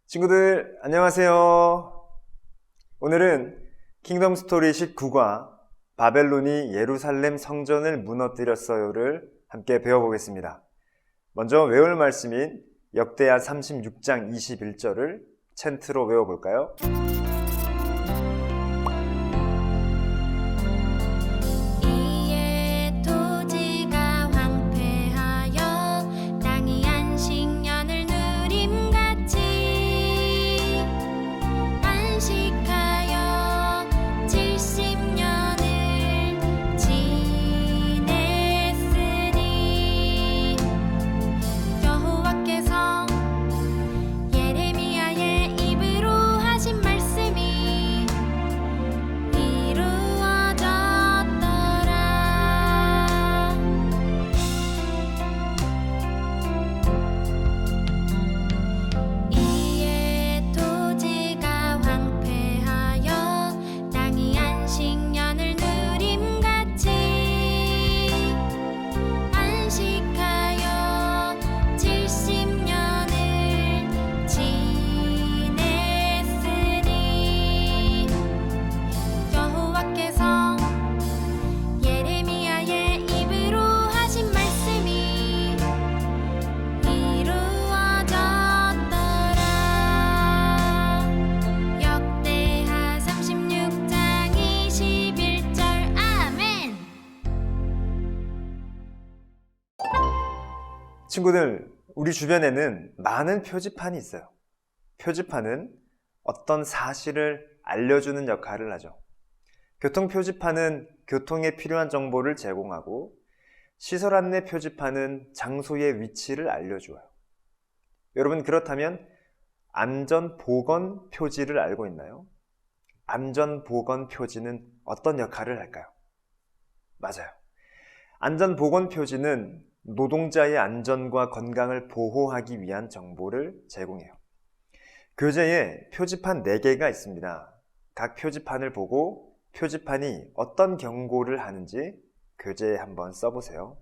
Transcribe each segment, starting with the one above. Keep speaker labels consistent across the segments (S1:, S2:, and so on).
S1: 친구들 안녕하세요. 오늘은 킹덤 스토리 19과 바벨론이 예루살렘 성전을 무너뜨렸어요를 함께 배워보겠습니다. 먼저 외울 말씀인 역대하 36장 21절을 챈트로 외워볼까요? 친구들, 우리 주변에는 많은 표지판이 있어요. 표지판은 어떤 사실을 알려주는 역할을 하죠. 교통 표지판은 교통에 필요한 정보를 제공하고, 시설 안내 표지판은 장소의 위치를 알려줘요. 여러분, 그렇다면 안전보건 표지를 알고 있나요? 안전보건 표지는 어떤 역할을 할까요? 맞아요. 안전보건 표지는 노동자의 안전과 건강을 보호하기 위한 정보를 제공해요. 교재에 표지판 4개가 있습니다. 각 표지판을 보고 표지판이 어떤 경고를 하는지 교재에 한번 써보세요.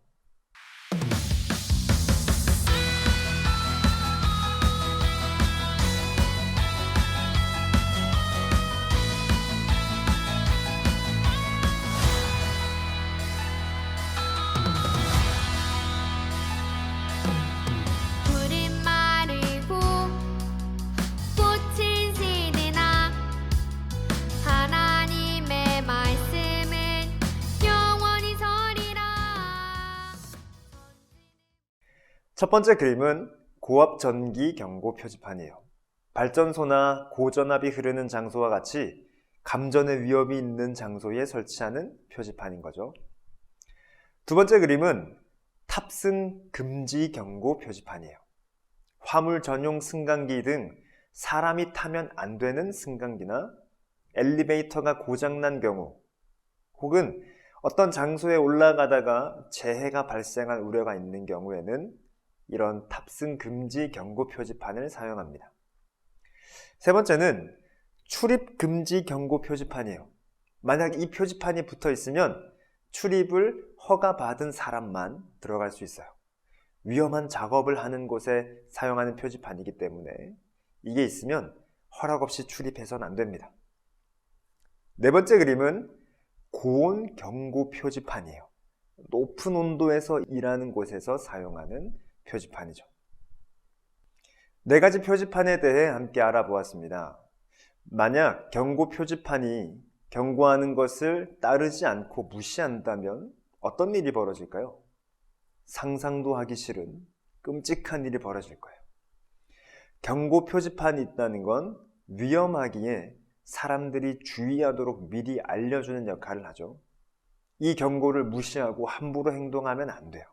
S1: 첫 번째 그림은 고압 전기 경고 표지판이에요. 발전소나 고전압이 흐르는 장소와 같이 감전의 위협이 있는 장소에 설치하는 표지판인 거죠. 두 번째 그림은 탑승 금지 경고 표지판이에요. 화물 전용 승강기 등 사람이 타면 안 되는 승강기나 엘리베이터가 고장난 경우, 혹은 어떤 장소에 올라가다가 재해가 발생할 우려가 있는 경우에는 이런 탑승 금지 경고 표지판을 사용합니다. 세 번째는 출입 금지 경고 표지판이에요. 만약 이 표지판이 붙어 있으면 출입을 허가받은 사람만 들어갈 수 있어요. 위험한 작업을 하는 곳에 사용하는 표지판이기 때문에 이게 있으면 허락 없이 출입해서는 안 됩니다. 네 번째 그림은 고온 경고 표지판이에요. 높은 온도에서 일하는 곳에서 사용하는 표지판이죠. 4가지 표지판에 대해 함께 알아보았습니다. 만약 경고 표지판이 경고하는 것을 따르지 않고 무시한다면 어떤 일이 벌어질까요? 상상도 하기 싫은 끔찍한 일이 벌어질 거예요. 경고 표지판이 있다는 건 위험하기에 사람들이 주의하도록 미리 알려주는 역할을 하죠. 이 경고를 무시하고 함부로 행동하면 안 돼요.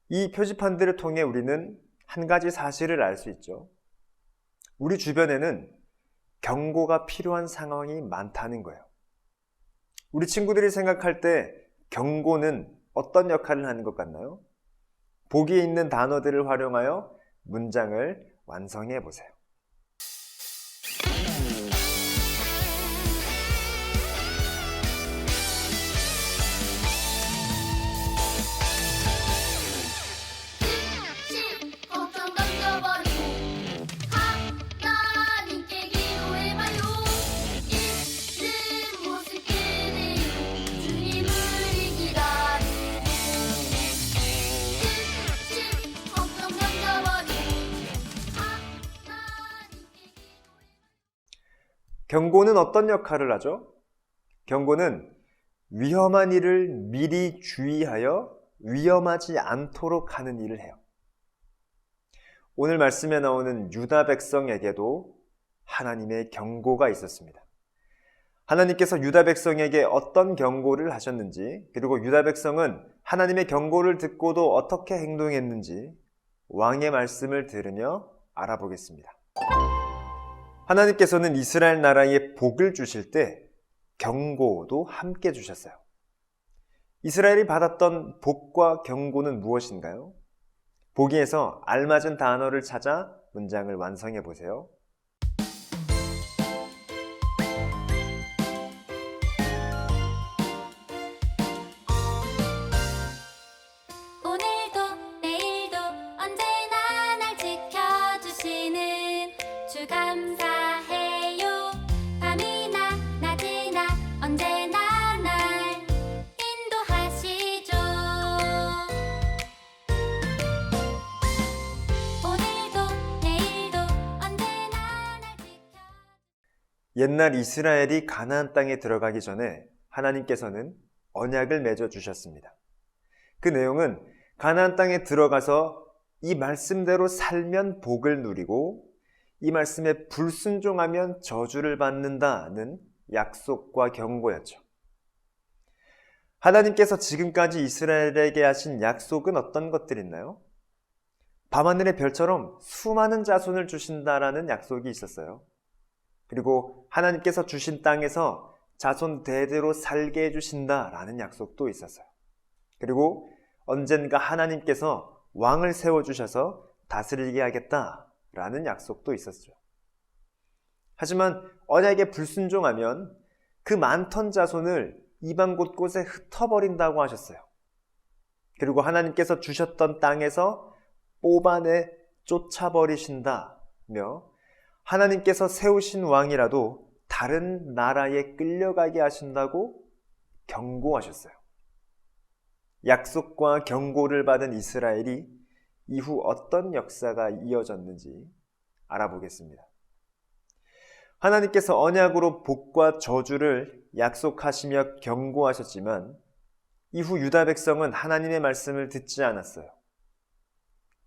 S1: 이 표지판들을 통해 우리는 한 가지 사실을 알 수 있죠. 우리 주변에는 경고가 필요한 상황이 많다는 거예요. 우리 친구들이 생각할 때 경고는 어떤 역할을 하는 것 같나요? 보기에 있는 단어들을 활용하여 문장을 완성해 보세요. 경고는 어떤 역할을 하죠? 경고는 위험한 일을 미리 주의하여 위험하지 않도록 하는 일을 해요. 오늘 말씀에 나오는 유다 백성에게도 하나님의 경고가 있었습니다. 하나님께서 유다 백성에게 어떤 경고를 하셨는지, 그리고 유다 백성은 하나님의 경고를 듣고도 어떻게 행동했는지 왕의 말씀을 들으며 알아보겠습니다. 하나님께서는 이스라엘 나라에 복을 주실 때 경고도 함께 주셨어요. 이스라엘이 받았던 복과 경고는 무엇인가요? 보기에서 알맞은 단어를 찾아 문장을 완성해 보세요.
S2: 오늘도 내일도 언제나 날 지켜주시는 주 감사해요. 밤이나 낮이나 언제나 날 인도하시죠. 오늘도 내일도 언제나 날
S1: 옛날 이스라엘이 가나안 땅에 들어가기 전에 하나님께서는 언약을 맺어 주셨습니다. 그 내용은 가나안 땅에 들어가서 이 말씀대로 살면 복을 누리고 이 말씀에 불순종하면 저주를 받는다는 약속과 경고였죠. 하나님께서 지금까지 이스라엘에게 하신 약속은 어떤 것들이 있나요? 밤하늘의 별처럼 수많은 자손을 주신다라는 약속이 있었어요. 그리고 하나님께서 주신 땅에서 자손 대대로 살게 해주신다라는 약속도 있었어요. 그리고 언젠가 하나님께서 왕을 세워주셔서 다스리게 하겠다라는 약속도 있었죠. 하지만 언약에 불순종하면 그 많던 자손을 이방 곳곳에 흩어버린다고 하셨어요. 그리고 하나님께서 주셨던 땅에서 뽑아내 쫓아버리신다며 하나님께서 세우신 왕이라도 다른 나라에 끌려가게 하신다고 경고하셨어요. 약속과 경고를 받은 이스라엘이 이후 어떤 역사가 이어졌는지 알아보겠습니다. 하나님께서 언약으로 복과 저주를 약속하시며 경고하셨지만 이후 유다 백성은 하나님의 말씀을 듣지 않았어요.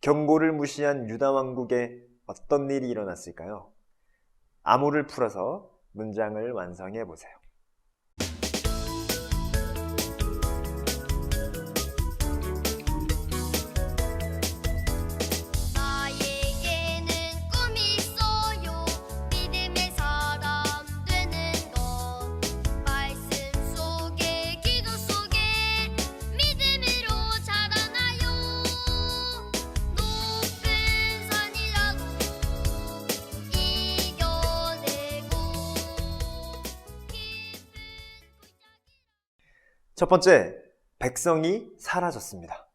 S1: 경고를 무시한 유다 왕국에 어떤 일이 일어났을까요? 암호를 풀어서 문장을 완성해 보세요.
S2: 나에게는 꿈이 있어요. 믿음의 사람 되는 것. 말씀 속에 기도 속에 믿음으로 자라나요. 높은 산이라도 이겨내고
S1: 첫 번째, 백성이 사라졌습니다.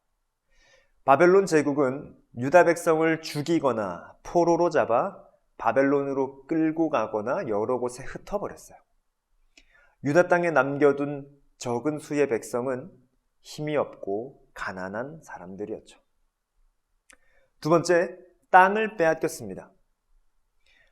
S1: 바벨론 제국은 유다 백성을 죽이거나 포로로 잡아 바벨론으로 끌고 가거나 여러 곳에 흩어버렸어요. 유다 땅에 남겨둔 적은 수의 백성은 힘이 없고 가난한 사람들이었죠. 두 번째, 땅을 빼앗겼습니다.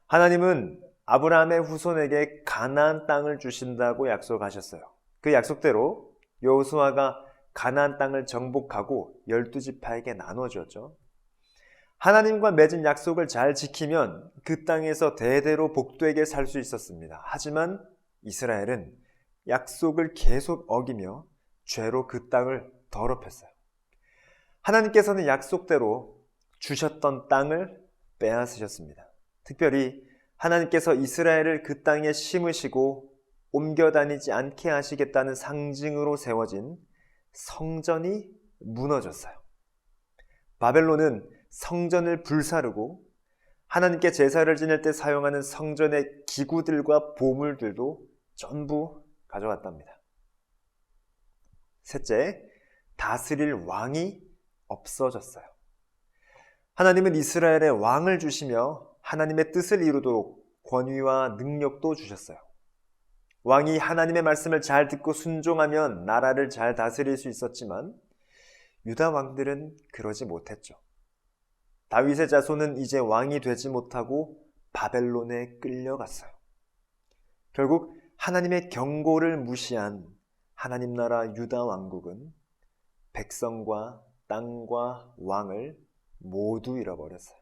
S1: 하나님은 아브라함의 후손에게 가나안 땅을 주신다고 약속하셨어요. 그 약속대로 여호수아가 가나안 땅을 정복하고 12지파에게 나눠주었죠. 하나님과 맺은 약속을 잘 지키면 그 땅에서 대대로 복되게 살 수 있었습니다. 하지만 이스라엘은 약속을 계속 어기며 죄로 그 땅을 더럽혔어요. 하나님께서는 약속대로 주셨던 땅을 빼앗으셨습니다. 특별히 하나님께서 이스라엘을 그 땅에 심으시고 옮겨 다니지 않게 하시겠다는 상징으로 세워진 성전이 무너졌어요. 바벨론은 성전을 불사르고 하나님께 제사를 지낼 때 사용하는 성전의 기구들과 보물들도 전부 가져갔답니다. 셋째, 다스릴 왕이 없어졌어요. 하나님은 이스라엘에 왕을 주시며 하나님의 뜻을 이루도록 권위와 능력도 주셨어요. 왕이 하나님의 말씀을 잘 듣고 순종하면 나라를 잘 다스릴 수 있었지만 유다 왕들은 그러지 못했죠. 다윗의 자손은 이제 왕이 되지 못하고 바벨론에 끌려갔어요. 결국 하나님의 경고를 무시한 하나님 나라 유다 왕국은 백성과 땅과 왕을 모두 잃어버렸어요.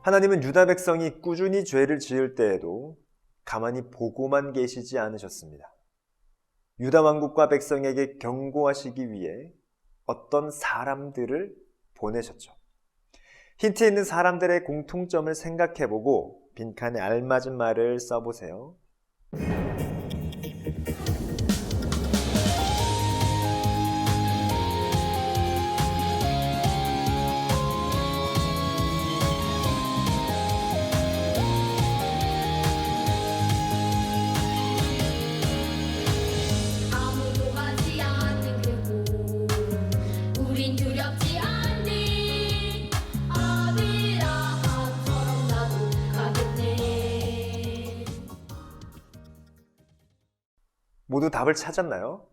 S1: 하나님은 유다 백성이 꾸준히 죄를 지을 때에도 가만히 보고만 계시지 않으셨습니다. 유다 왕국과 백성에게 경고하시기 위해 어떤 사람들을 보내셨죠. 힌트에 있는 사람들의 공통점을 생각해보고 빈칸에 알맞은 말을 써보세요.
S2: 아무도 가지 않는 그곳 우린 두렵지 않니 아비라함처럼 나도 가겠네.
S1: 모두 답을 찾았나요?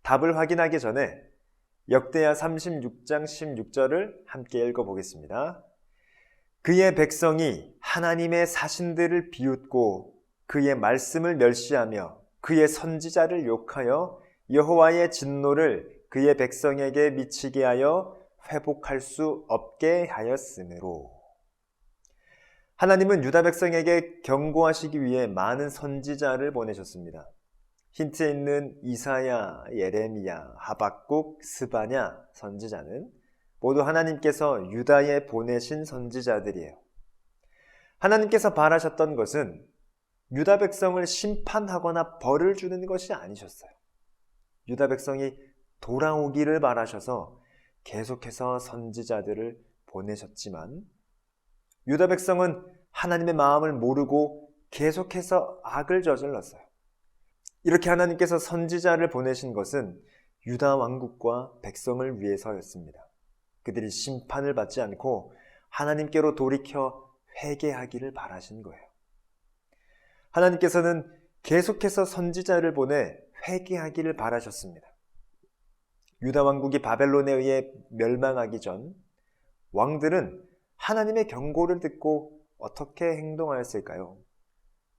S1: 답을 확인하기 전에 역대하 36장 16절을 함께 읽어보겠습니다. 그의 백성이 하나님의 사신들을 비웃고 그의 말씀을 멸시하며 그의 선지자를 욕하여 여호와의 진노를 그의 백성에게 미치게 하여 회복할 수 없게 하였으므로. 하나님은 유다 백성에게 경고하시기 위해 많은 선지자를 보내셨습니다. 힌트에 있는 이사야, 예레미야, 하박국, 스바냐 선지자는 모두 하나님께서 유다에 보내신 선지자들이에요. 하나님께서 바라셨던 것은 유다 백성을 심판하거나 벌을 주는 것이 아니셨어요. 유다 백성이 돌아오기를 바라셔서 계속해서 선지자들을 보내셨지만 유다 백성은 하나님의 마음을 모르고 계속해서 악을 저질렀어요. 이렇게 하나님께서 선지자를 보내신 것은 유다 왕국과 백성을 위해서였습니다. 그들이 심판을 받지 않고 하나님께로 돌이켜 회개하기를 바라신 거예요. 하나님께서는 계속해서 선지자를 보내 회개하기를 바라셨습니다. 유다 왕국이 바벨론에 의해 멸망하기 전 왕들은 하나님의 경고를 듣고 어떻게 행동하였을까요?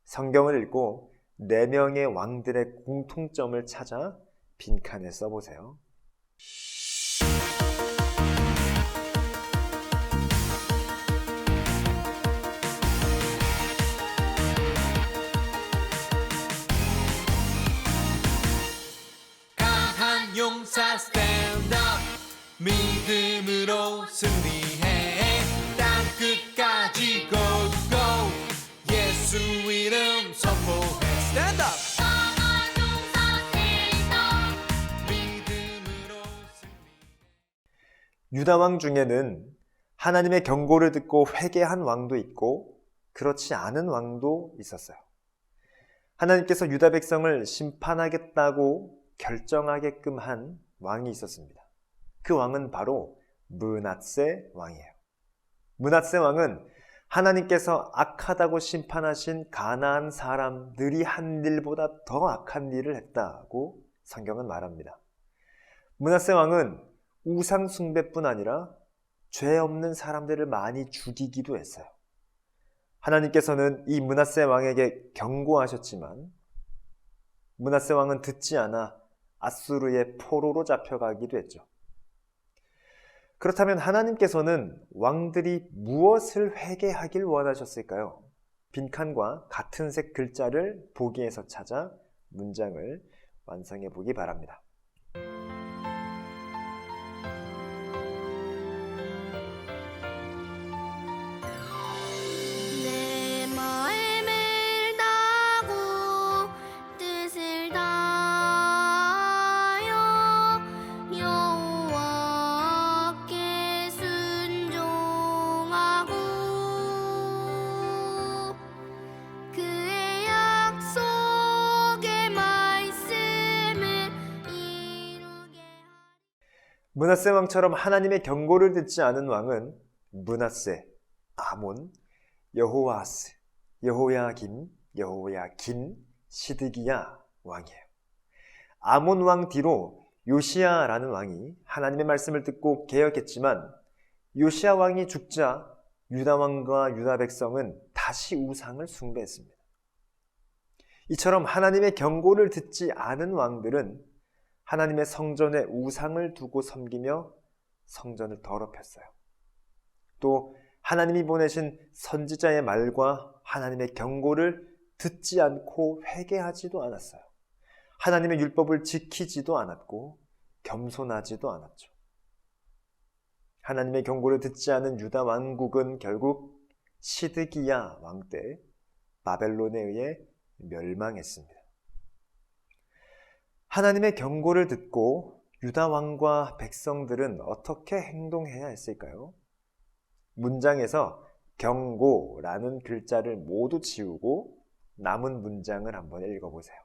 S1: 성경을 읽고 4명의 왕들의 공통점을 찾아 빈칸에 써보세요.
S3: 강한 용사 stand up 믿음으로 승리해 땅 끝까지 go go 예수 이름 선포해 stand up
S2: 강한 용사 stand up.
S3: 믿음으로 승리해
S1: 유다 왕 중에는 하나님의 경고를 듣고 회개한 왕도 있고 그렇지 않은 왕도 있었어요. 하나님께서 유다 백성을 심판하겠다고 결정하게끔 한 왕이 있었습니다. 그 왕은 바로 므낫세 왕이에요. 므낫세 왕은 하나님께서 악하다고 심판하신 가나안 사람들이 한 일보다 더 악한 일을 했다고 성경은 말합니다. 므낫세 왕은 우상 숭배뿐 아니라 죄 없는 사람들을 많이 죽이기도 했어요. 하나님께서는 이 므낫세 왕에게 경고하셨지만 므낫세 왕은 듣지 않아 아수르의 포로로 잡혀가기도 했죠. 그렇다면 하나님께서는 왕들이 무엇을 회개하길 원하셨을까요? 빈칸과 같은 색 글자를 보기에서 찾아 문장을 완성해 보기 바랍니다.
S2: 내 마음을 다하고 뜻을 다하여 여호와께 순종하고 그의 약속의 말씀을 이루게 하리.
S1: 므낫세 왕처럼 하나님의 경고를 듣지 않은 왕은 므낫세, 아몬, 여호아스, 여호야김, 여호야긴, 시드기야 왕이에요. 아몬 왕 뒤로 요시야라는 왕이 하나님의 말씀을 듣고 개혁했지만 요시야 왕이 죽자 유다 왕과 유다 백성은 다시 우상을 숭배했습니다. 이처럼 하나님의 경고를 듣지 않은 왕들은 하나님의 성전에 우상을 두고 섬기며 성전을 더럽혔어요. 또 하나님이 보내신 선지자의 말과 하나님의 경고를 듣지 않고 회개하지도 않았어요. 하나님의 율법을 지키지도 않았고 겸손하지도 않았죠. 하나님의 경고를 듣지 않은 유다 왕국은 결국 시드기야 왕 때 바벨론에 의해 멸망했습니다. 하나님의 경고를 듣고 유다 왕과 백성들은 어떻게 행동해야 했을까요? 문장에서 경고라는 글자를 모두 지우고 남은 문장을 한번 읽어보세요.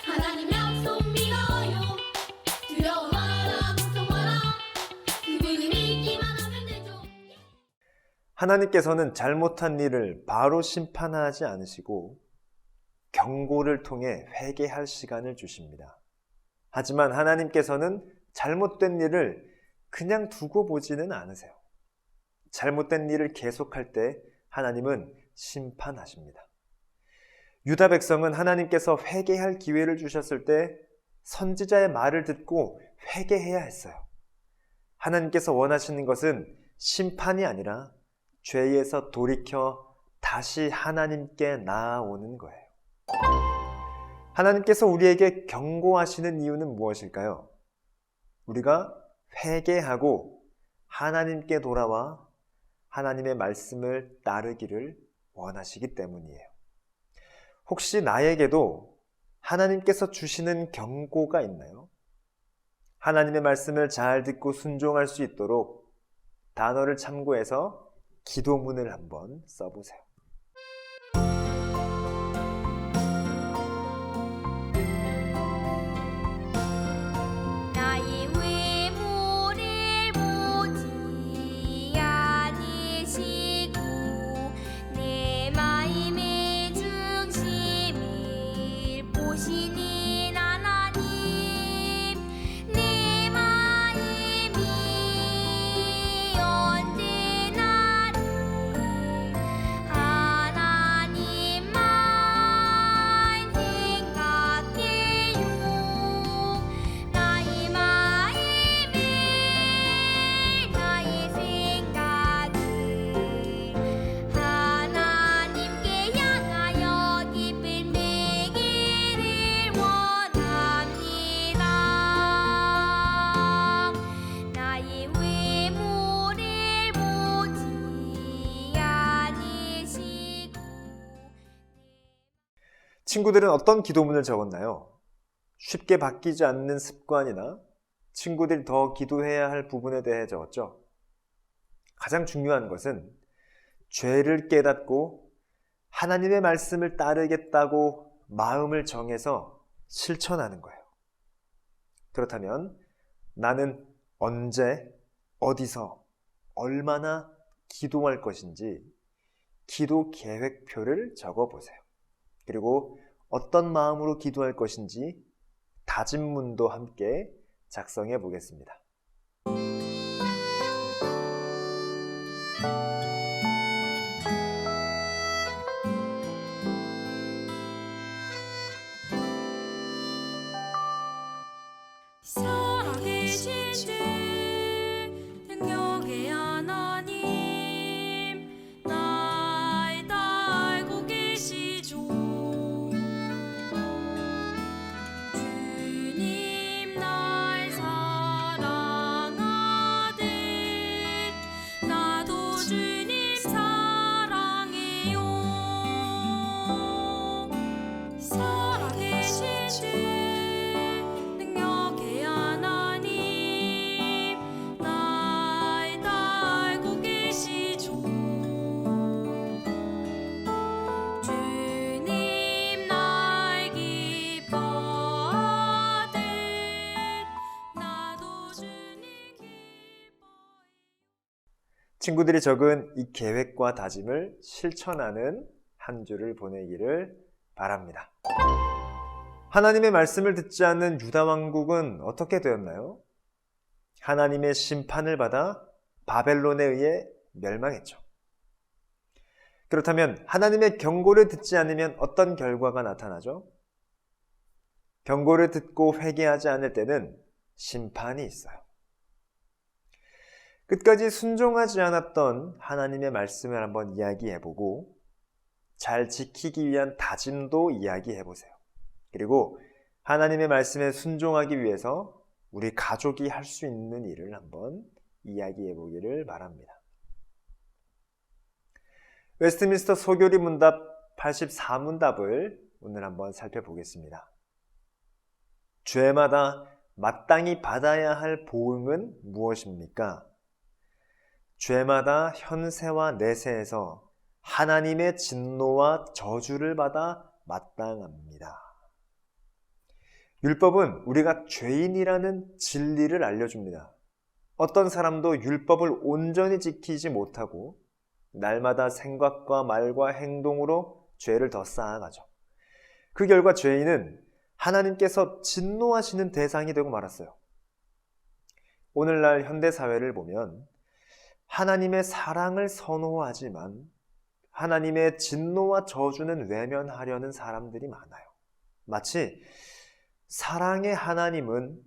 S2: 하나님 약속 믿어요. 두려워 마라 걱정 마라. 그분을 믿기만 하면 되죠.
S1: 하나님께서는 잘못한 일을 바로 심판하지 않으시고 경고를 통해 회개할 시간을 주십니다. 하지만 하나님께서는 잘못된 일을 그냥 두고 보지는 않으세요. 잘못된 일을 계속할 때 하나님은 심판하십니다. 유다 백성은 하나님께서 회개할 기회를 주셨을 때 선지자의 말을 듣고 회개해야 했어요. 하나님께서 원하시는 것은 심판이 아니라 죄에서 돌이켜 다시 하나님께 나아오는 거예요. 하나님께서 우리에게 경고하시는 이유는 무엇일까요? 우리가 회개하고 하나님께 돌아와 하나님의 말씀을 따르기를 원하시기 때문이에요. 혹시 나에게도 하나님께서 주시는 경고가 있나요? 하나님의 말씀을 잘 듣고 순종할 수 있도록 단어를 참고해서 기도문을 한번 써보세요.
S2: 나의 외모를 보지 않으시고 내 마음의 중심을 보시는 하나님, 내 마음이 언제나 하나님만 생각해요. 나의 마음을 나의 생각을 하나님께 향하여 기쁨 되기를 원합니다. 나의 외모를 보지 않으시고
S1: 친구들은 어떤 기도문을 적었나요? 쉽게 바뀌지 않는 습관이나 친구들이 더 기도해야 할 부분에 대해 적었죠. 가장 중요한 것은 죄를 깨닫고 하나님의 말씀을 따르겠다고 마음을 정해서 실천하는 거예요. 그렇다면 나는 언제, 어디서, 얼마나 기도할 것인지 기도 계획표를 적어보세요. 그리고 어떤 마음으로 기도할 것인지 다짐문도 함께 작성해 보겠습니다.
S2: 살아계신 주 능력의 하나님, 날 다 알고 계시죠. 주님 날 사랑하듯 나도 주
S1: 친구들이 적은 이 계획과 다짐을 실천하는 한 주를 보내기를 바랍니다. 하나님의 말씀을 듣지 않는 유다 왕국은 어떻게 되었나요? 하나님의 심판을 받아 바벨론에 의해 멸망했죠. 그렇다면 하나님의 경고를 듣지 않으면 어떤 결과가 나타나죠? 경고를 듣고 회개하지 않을 때는 심판이 있어요. 끝까지 순종하지 않았던 하나님의 말씀을 한번 이야기해보고 잘 지키기 위한 다짐도 이야기해보세요. 그리고 하나님의 말씀에 순종하기 위해서 우리 가족이 할 수 있는 일을 한번 이야기해보기를 바랍니다. 웨스트민스터 소교리 문답 84문답을 오늘 한번 살펴보겠습니다. 죄마다 마땅히 받아야 할 보응은 무엇입니까? 죄마다 현세와 내세에서 하나님의 진노와 저주를 받아 마땅합니다. 율법은 우리가 죄인이라는 진리를 알려줍니다. 어떤 사람도 율법을 온전히 지키지 못하고 날마다 생각과 말과 행동으로 죄를 더 쌓아가죠. 그 결과 죄인은 하나님께서 진노하시는 대상이 되고 말았어요. 오늘날 현대사회를 보면 하나님의 사랑을 선호하지만 하나님의 진노와 저주는 외면하려는 사람들이 많아요. 마치 사랑의 하나님은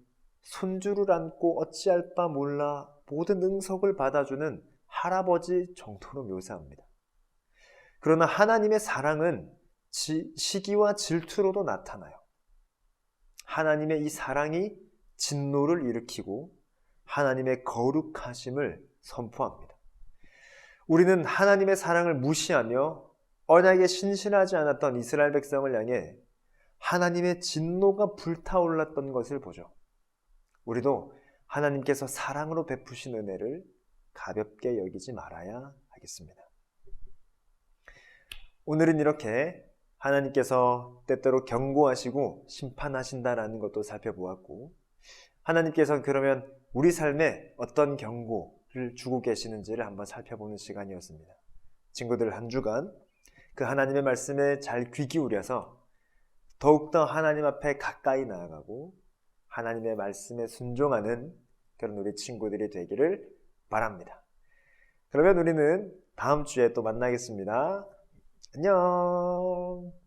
S1: 손주를 안고 어찌할 바 몰라 모든 응석을 받아주는 할아버지 정도로 묘사합니다. 그러나 하나님의 사랑은 시기와 질투로도 나타나요. 하나님의 이 사랑이 진노를 일으키고 하나님의 거룩하심을 선포합니다. 우리는 하나님의 사랑을 무시하며 언약에 신실하지 않았던 이스라엘 백성을 향해 하나님의 진노가 불타올랐던 것을 보죠. 우리도 하나님께서 사랑으로 베푸신 은혜를 가볍게 여기지 말아야 하겠습니다. 오늘은 이렇게 하나님께서 때때로 경고하시고 심판하신다라는 것도 살펴보았고, 하나님께서는 그러면 우리 삶에 어떤 경고를 주고 계시는지를 한번 살펴보는 시간이었습니다. 친구들 한 주간 그 하나님의 말씀에 잘 귀 기울여서 더욱더 하나님 앞에 가까이 나아가고 하나님의 말씀에 순종하는 그런 우리 친구들이 되기를 바랍니다. 그러면 우리는 다음 주에 또 만나겠습니다. 안녕.